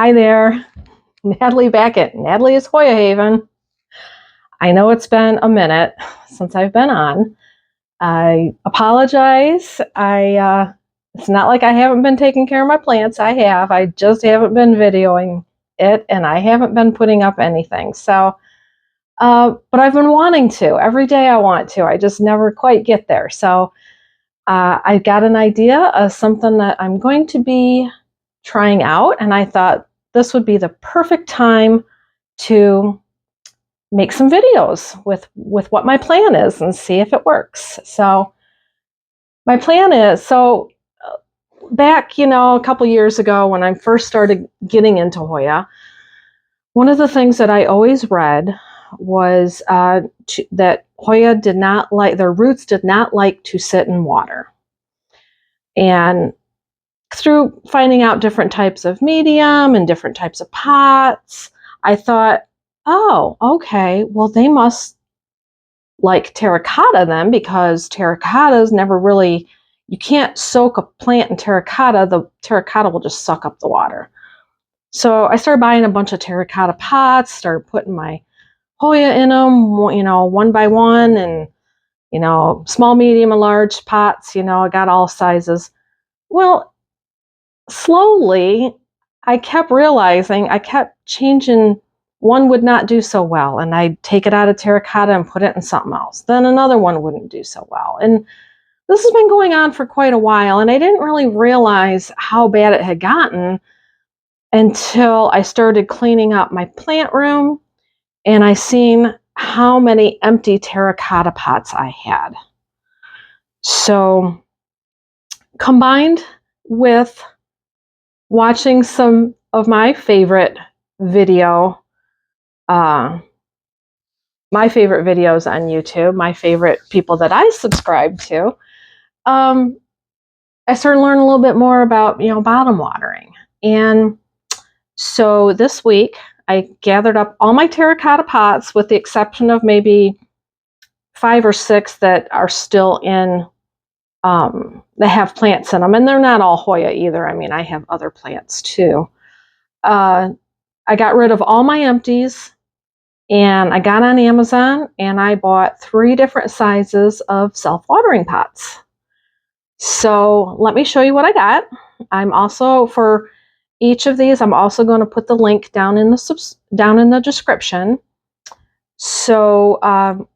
Hi there, Natalie back at Natalie's Hoya Haven. I know it's been a minute since I've been on. I apologize. It's not like I haven't been taking care of my plants. I have. I just haven't been videoing it, and I haven't been putting up anything. But I've been wanting to. Every day I want to. I just never quite get there. So I got an idea of something that I'm going to be trying out, and I thought this would be the perfect time to make some videos with what my plan is and see if it works. So my plan is, back, a couple years ago when I first started getting into Hoya, one of the things that I always read was that Hoya did not like, their roots did not like to sit in water. And through finding out different types of medium and different types of pots, I thought, oh, okay, well, they must like terracotta then, because terracottas never really, you can't soak a plant in terracotta. The terracotta will just suck up the water. So I started buying a bunch of terracotta pots, started putting my Hoya in them, one by one, and, small, medium, and large pots, I got all sizes. Well, slowly, I kept realizing, I kept changing. One would not do so well, and I'd take it out of terracotta and put it in something else. Then another one wouldn't do so well. And this has been going on for quite a while, and I didn't really realize how bad it had gotten until I started cleaning up my plant room, and I seen how many empty terracotta pots I had. So combined with watching some of my favorite videos on YouTube, my favorite people that I subscribe to, I started learning a little bit more about, bottom watering. And so this week, I gathered up all my terracotta pots with the exception of maybe 5 or 6 that are still in, that have plants in them. And they're not all Hoya either. I mean, I have other plants too. I got rid of all my empties, and I got on Amazon and I bought 3 different sizes of self-watering pots. So let me show you what I got. I'm also, for each of these, I'm also going to put the link down in the description. So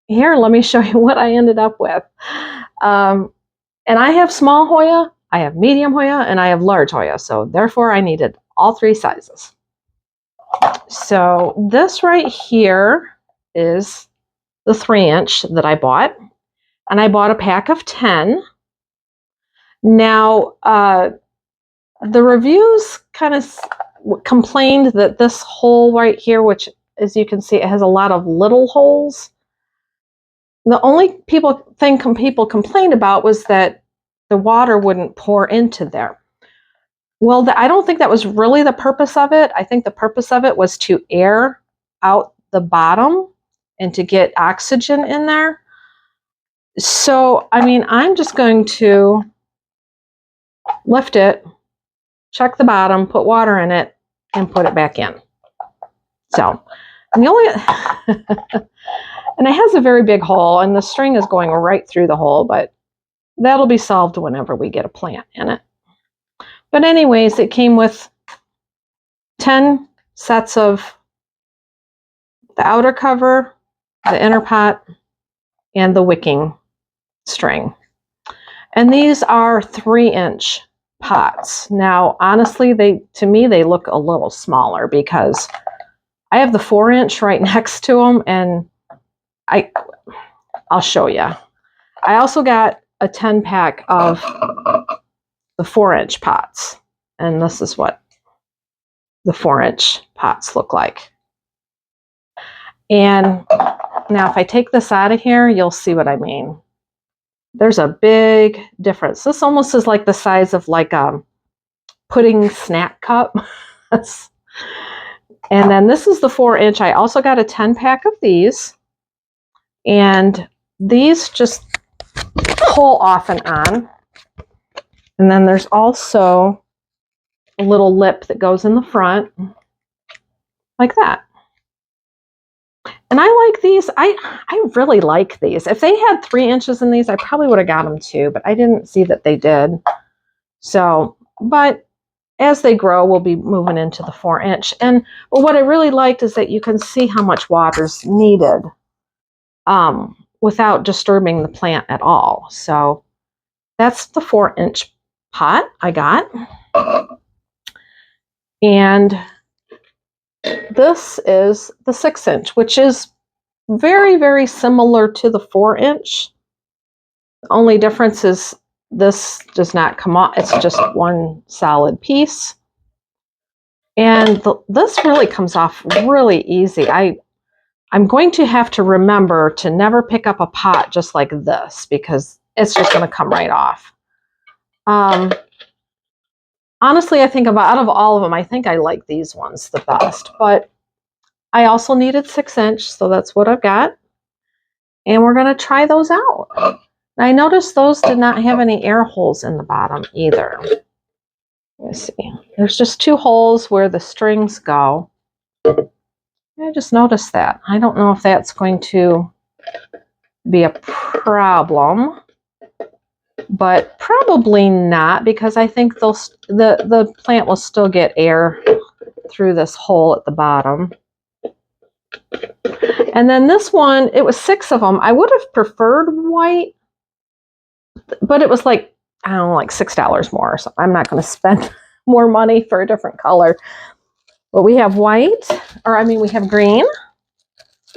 here, let me show you what I ended up with. And I have small Hoya, I have medium Hoya, and I have large Hoya. So therefore, I needed all 3 sizes. So this right here is the 3-inch that I bought, and I bought a pack of 10. Now, the reviews kind of complained that this hole right here, which, as you can see, it has a lot of little holes. The only thing people complained about was that the water wouldn't pour into there. Well, I don't think that was really the purpose of it. I think the purpose of it was to air out the bottom and to get oxygen in there. So, I mean, I'm just going to lift it, check the bottom, put water in it, and put it back in. So, and and it has a very big hole, and the string is going right through the hole, but that'll be solved whenever we get a plant in it. But anyways, it came with 10 sets of the outer cover, the inner pot, and the wicking string. And these are 3-inch pots. Now, honestly, to me, they look a little smaller because I have the 4-inch right next to them, and I'll show you. I also got a 10-pack of the 4-inch pots, and this is what the 4-inch pots look like. And now if I take this out of here, you'll see what I mean. There's a big difference. This almost is like the size of like a pudding snack cup. And then this is the 4-inch. I also got a 10-pack of these, and these just pull off and on. And then there's also a little lip that goes in the front, like that. And I like these. I really like these. If they had 3 inches in these, I probably would have got them too, but I didn't see that they did. So, but as they grow, we'll be moving into the 4-inch. And what I really liked is that you can see how much water's needed without disturbing the plant at all. So that's the 4-inch pot I got. And this is the 6-inch, which is very, very similar to the 4-inch. The only difference is this does not come off. It's just one solid piece. And this really comes off really easy. I'm going to have to remember to never pick up a pot just like this because it's just going to come right off. Honestly, I think out of all of them, I think I like these ones the best. But I also needed 6-inch, so that's what I've got. And we're going to try those out. And I noticed those did not have any air holes in the bottom either. Let's see. There's just 2 holes where the strings go. I just noticed that. I don't know if that's going to be a problem, but probably not, because I think the plant will still get air through this hole at the bottom. And then this one, it was 6 of them. I would have preferred white, but it was like, I don't know, like $6 more. So I'm not going to spend more money for a different color. But we have white, or I mean, we have green.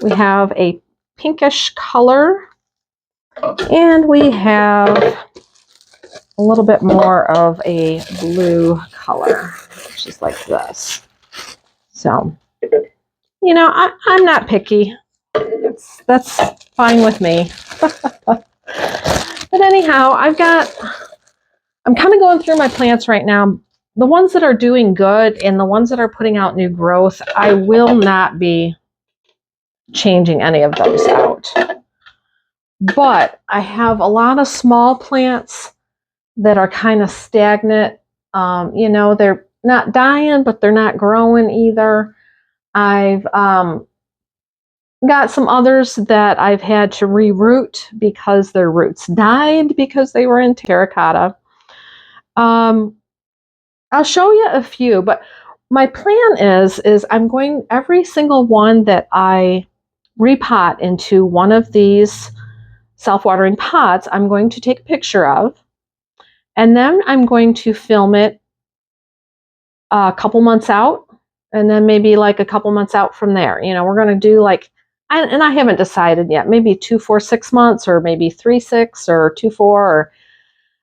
We have a pinkish color. And we have a little bit more of a blue color, which is like this. So, you know, I'm not picky. That's fine with me. But anyhow, I'm kind of going through my plants right now. The ones that are doing good and the ones that are putting out new growth, I will not be changing any of those out. But I have a lot of small plants that are kind of stagnant. You know, they're not dying, but they're not growing either. I've got some others that I've had to reroot because their roots died because they were in terracotta. I'll show you a few, but my plan is I'm going, every single one that I repot into one of these self-watering pots, I'm going to take a picture of, and then I'm going to film it a couple months out, and then maybe like a couple months out from there. You know, we're going to do like, and I haven't decided yet, maybe 2, 4, 6 months, or maybe 3, 6, or 2, 4,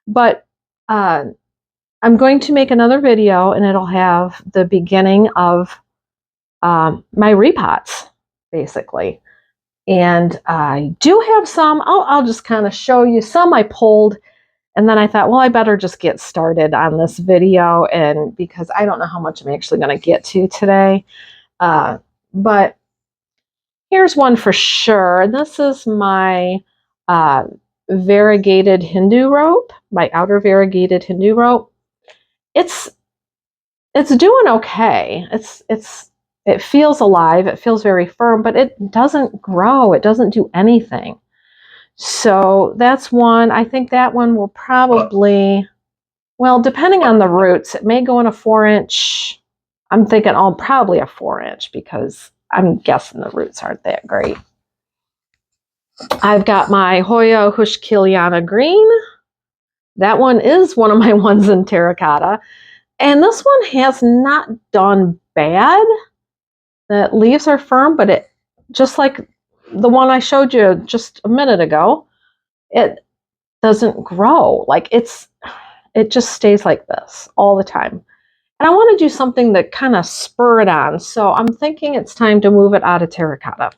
but I'm going to make another video, and it'll have the beginning of my repots, basically. And I do have some. I'll just kind of show you some I pulled, and then I thought, well, I better just get started on this video, and because I don't know how much I'm actually going to get to today. But here's one for sure. This is my variegated Hindu rope, my outer variegated Hindu rope. It's doing okay. It feels alive. It feels very firm, but it doesn't grow. It doesn't do anything. So that's one. I think that one will probably, well, depending on the roots, it may go in a 4-inch. I'm thinking, oh, probably a 4-inch because I'm guessing the roots aren't that great. I've got my Hoya Hushkiliana green. That one is one of my ones in terracotta. And this one has not done bad. The leaves are firm, but it, just like the one I showed you just a minute ago, it doesn't grow. Like it just stays like this all the time. And I want to do something that kind of spur it on. So I'm thinking it's time to move it out of terracotta.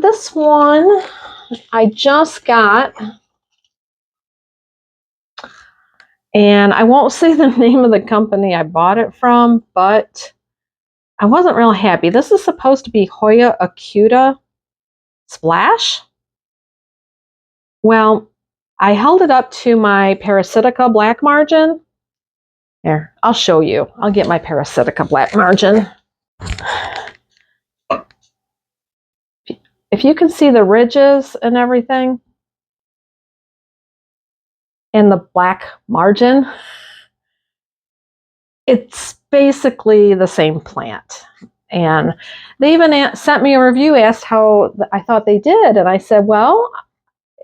This one I just got. And I won't say the name of the company I bought it from, but I wasn't real happy. This is supposed to be Hoya Acuta Splash. Well, I held it up to my Parasitica black margin. Here, I'll show you. I'll get my Parasitica black margin. If you can see the ridges and everything in the black margin, it's basically the same plant. And they even sent me a review, asked how I thought they did. And I said, well,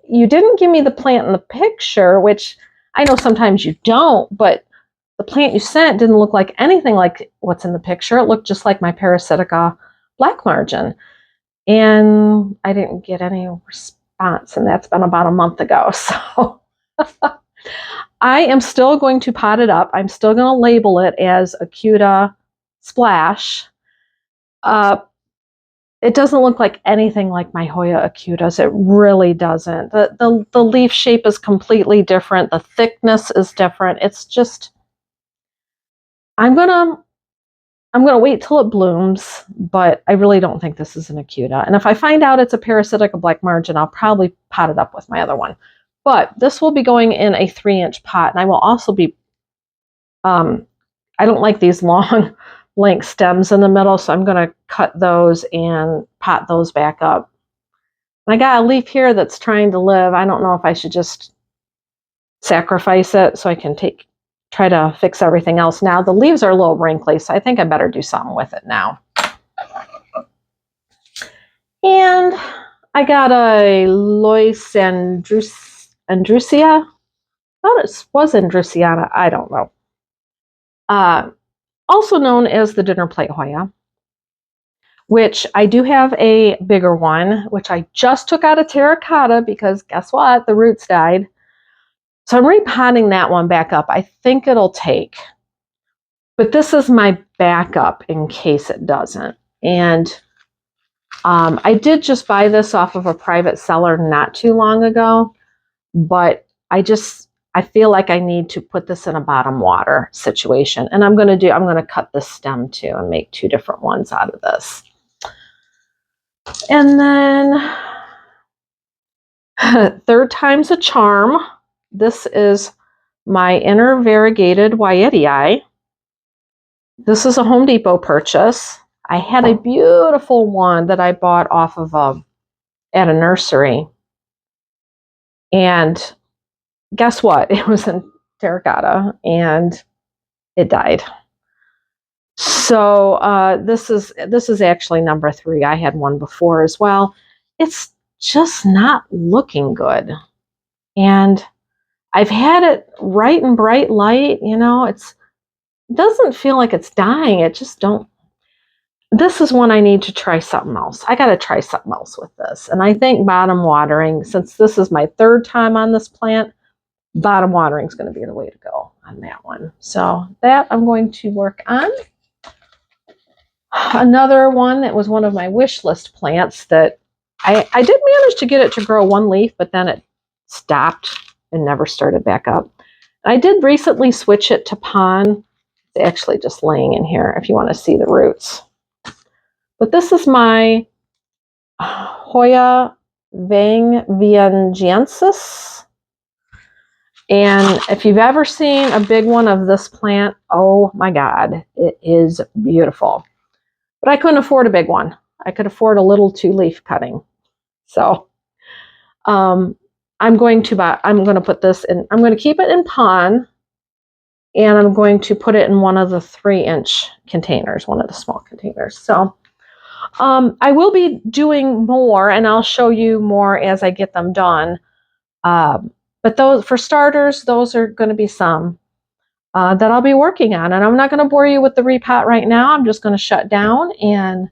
you didn't give me the plant in the picture, which I know sometimes you don't, but the plant you sent didn't look like anything like what's in the picture. It looked just like my Parasitica black margin. And I didn't get any response, and that's been about a month ago. So I am still going to pot it up. I'm still going to label it as Acuta Splash. It doesn't look like anything like my Hoya acutas. It really doesn't. The leaf shape is completely different. The thickness is different. It's just, I'm gonna wait till it blooms, but I really don't think this is an acuta. And if I find out it's a Parasitica black margin, I'll probably pot it up with my other one. But this will be going in a 3-inch pot, and I will also be, I don't like these long length stems in the middle, so I'm going to cut those and pot those back up. And I got a leaf here that's trying to live. I don't know if I should just sacrifice it so I can try to fix everything else now. The leaves are a little wrinkly, so I think I better do something with it now. And I got a Lois Andrusia. I thought it was Andrusiana. I don't know. Also known as the dinner plate Hoya, which I do have a bigger one, which I just took out of terracotta because guess what? The roots died. So I'm repotting that one back up. I think it'll take. But this is my backup in case it doesn't. And I did just buy this off of a private seller not too long ago, but I feel like I need to put this in a bottom water situation. And I'm going to cut this stem too and make 2 different ones out of this. And then third time's a charm. This is my inner variegated Wyetii. This is a Home Depot purchase. I had a beautiful one that I bought off of at a nursery. And guess what? It was in terracotta and it died. So this is actually number 3. I had one before as well. It's just not looking good. And I've had it right in bright light, you know, it doesn't feel like it's dying. It just don't. This is one I need to try something else. I got to try something else with this. And I think bottom watering, since this is my 3rd time on this plant, bottom watering is going to be the way to go on that one. So that I'm going to work on. Another one that was one of my wish list plants that I did manage to get it to grow 1 leaf, but then it stopped and never started back up. I did recently switch it to pon. It's actually just laying in here if you want to see the roots. But this is my Hoya Viengiensis. And if you've ever seen a big one of this plant, oh my God, it is beautiful. But I couldn't afford a big one. I could afford a little 2-leaf cutting. So I'm going to put this in, I'm going to keep it in pon, and I'm going to put it in one of the 3-inch containers, one of the small containers. So I will be doing more, and I'll show you more as I get them done. But those, for starters, those are going to be some that I'll be working on. And I'm not going to bore you with the repot right now. I'm just going to shut down and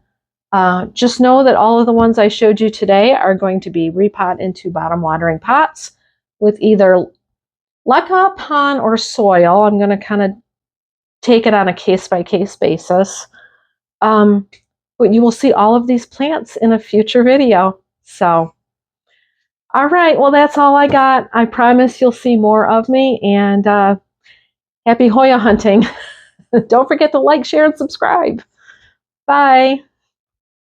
just know that all of the ones I showed you today are going to be repot into bottom watering pots with either leca, pon, or soil. I'm going to kind of take it on a case-by-case basis. But you will see all of these plants in a future video. So, all right, well, that's all I got. I promise you'll see more of me, and happy Hoya hunting. Don't forget to like, share, and subscribe. Bye.